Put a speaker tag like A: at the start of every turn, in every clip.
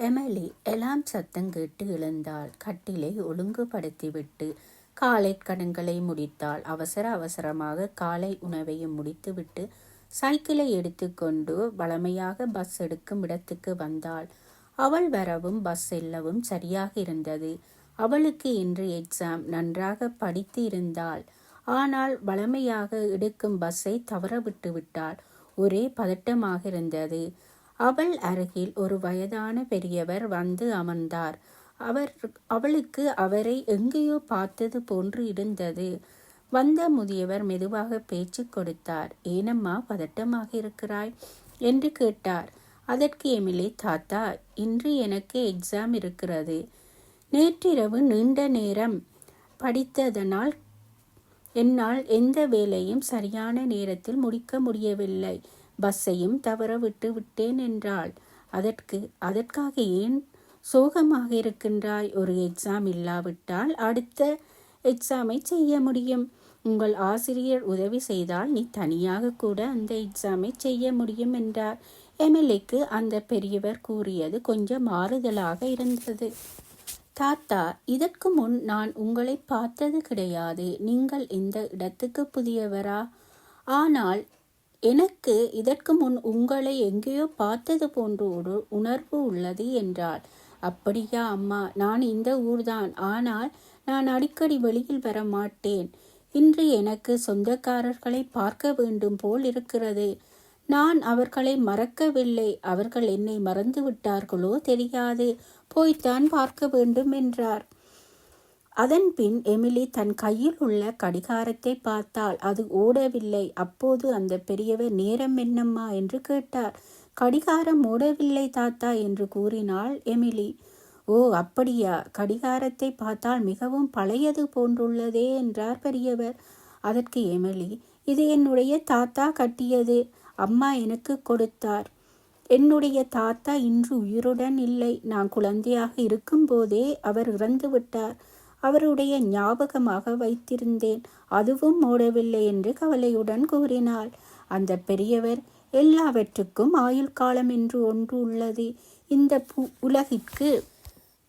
A: Emily எலாம் சத்தம் கேட்டு எழுந்தாள். கட்டிலை ஒழுங்குபடுத்திவிட்டு காலை கடன்களை முடித்தாள். அவசர அவசரமாக காலை உணவையும் முடித்துவிட்டு சைக்கிளை எடுத்துக்கொண்டு வழமையாக பஸ் எடுக்கும் இடத்துக்கு வந்தாள். அவள் வரவும் பஸ் செல்லவும் சரியாக இருந்தது. அவளுக்கு இன்று எக்ஸாம். நன்றாக படித்து இருந்தாள். ஆனால் வழமையாக எடுக்கும் பஸ்ஸை தவற விட்டு விட்டாள். ஒரே பதட்டமாக இருந்தது. அவள் அருகில் ஒரு வயதான பெரியவர் வந்து அமர்ந்தார். அவளுக்கு அவரை எங்கேயோ பார்த்தது போன்று இருந்தது. வந்த முதியவர் மெதுவாக பேச்சு கொடுத்தார். ஏனம்மா பதட்டமாக இருக்கிறாய் என்று கேட்டார். அதற்கு எமிலி, தாத்தா, இன்று எனக்கு எக்ஸாம் இருக்கிறது. நேற்றிரவு நீண்ட நேரம் படித்ததனால் என்னால் எந்த வேலையும் சரியான நேரத்தில் முடிக்க முடியவில்லை. பஸ்ஸையும் தவற விட்டு விட்டேன் என்றாள். அதற்காக ஏன் சோகமாக இருக்கின்றாய்? ஒரு எக்ஸாம் இல்லாவிட்டால் அடுத்த எக்ஸாமை செய்ய முடியும். உங்கள் ஆசிரியர் உதவி செய்தால் நீ தனியாக கூட அந்த எக்ஸாமை செய்ய முடியும் என்றார். எமிலிக்கு அந்த பெரியவர் கூறியது கொஞ்சம் மாறுதலாக இருந்தது. தாத்தா, இதற்கு முன் நான் உங்களை பார்த்தது கிடையாது. நீங்கள் இந்த இடத்துக்கு புதியவரா? ஆனால் எனக்கு இதற்கு முன் உங்களை எங்கேயோ பார்த்தது போன்ற ஒரு உணர்வு உள்ளது என்றாள். அப்படியா அம்மா? நான் இந்த ஊர்தான். ஆனால் நான் அடிக்கடி வெளியில் வர மாட்டேன். இன்று எனக்கு சொந்தக்காரர்களை பார்க்க வேண்டும் போல் இருக்கிறது. நான் அவர்களை மறக்கவில்லை. அவர்கள் என்னை மறந்து விட்டார்களோ தெரியாது. போய்த்தான் பார்க்க வேண்டும் என்றார். அதன் பின் எமிலி தன் கையில் உள்ள கடிகாரத்தை பார்த்தாள். அது ஓடவில்லை. அப்போது அந்த பெரியவர், நேரம் என்னம்மா என்று கேட்டார். கடிகாரம் ஓடவில்லை தாத்தா என்று கூறினாள் எமிலி. ஓ, அப்படியா? கடிகாரத்தை பார்த்தால் மிகவும் பழையது போன்றுள்ளதே என்றார் பெரியவர். அதற்கு எமிலி, இது என்னுடைய தாத்தா கட்டியது. அம்மா எனக்கு கொடுத்தார். என்னுடைய தாத்தா இன்று உயிருடன் இல்லை. நான் குழந்தையாக இருக்கும் போதே அவர் இறந்து விட்டார். அவருடைய ஞாபகமாக வைத்திருந்தேன். அதுவும் ஓடவில்லை என்று கவலையுடன் கூறினாள். அந்த பெரியவர், எல்லாவற்றுக்கும் ஆயுள் காலம் என்று ஒன்று உள்ளது. இந்த உலகிற்கு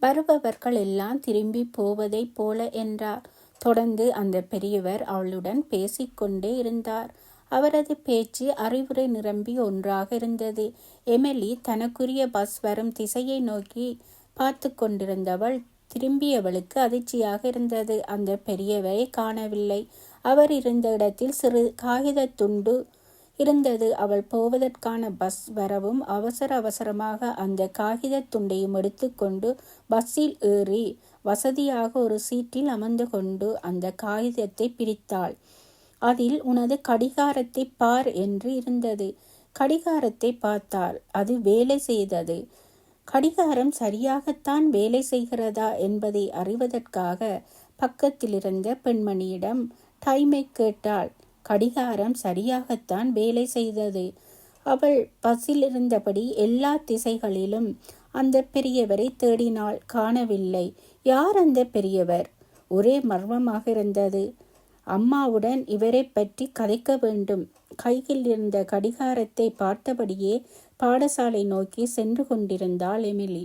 A: வருபவர்கள் எல்லாம் திரும்பி போவதைப் போல என்றார். தொடர்ந்து அந்த பெரியவர் அவளுடன் பேசிக்கொண்டே இருந்தார். அவரது பேச்சு அறிவுரை நிரம்பி ஒன்றாக இருந்தது. எமிலி தனக்குரிய பஸ் வரும் திசையை நோக்கி பார்த்து கொண்டிருந்தவள் திரும்பியவளுக்கு அதிர்ச்சியாக இருந்தது. அந்த பெரியவரை காணவில்லை. அவர் இருந்த இடத்தில் சிறு காகித துண்டு இருந்தது. அவள் போவதற்கான பஸ் வரவும் அவசர அவசரமாக அந்த காகித துண்டையும் எடுத்துக்கொண்டு பஸ்ஸில் ஏறி வசதியாக ஒரு சீட்டில் அமர்ந்து கொண்டு அந்த காகிதத்தை பிரித்தாள். அதில் உனது கடிகாரத்தை பார் என்று இருந்தது. கடிகாரத்தை பார்த்தாள். அது வேலை செய்தது. கடிகாரம் சரியாகத்தான் வேலை செய்கிறதா என்பதை அறிவதற்காக பக்கத்தில் இருந்த பெண்மணியிடம் டைமை கேட்டாள். கடிகாரம் சரியாகத்தான் வேலை செய்தது. அவள் பஸ்ஸில் இருந்தபடி எல்லா திசைகளிலும் அந்த பெரியவரை தேடினாள். காணவில்லை. யார் அந்த பெரியவர்? ஒரே மர்மமாக இருந்தது. அம்மாவுடன் இவரை பற்றி கதைக்க வேண்டும். கையில் இருந்த கடிகாரத்தை பார்த்தபடியே பாடசாலை நோக்கி சென்று கொண்டிருந்தாள் எமிலி.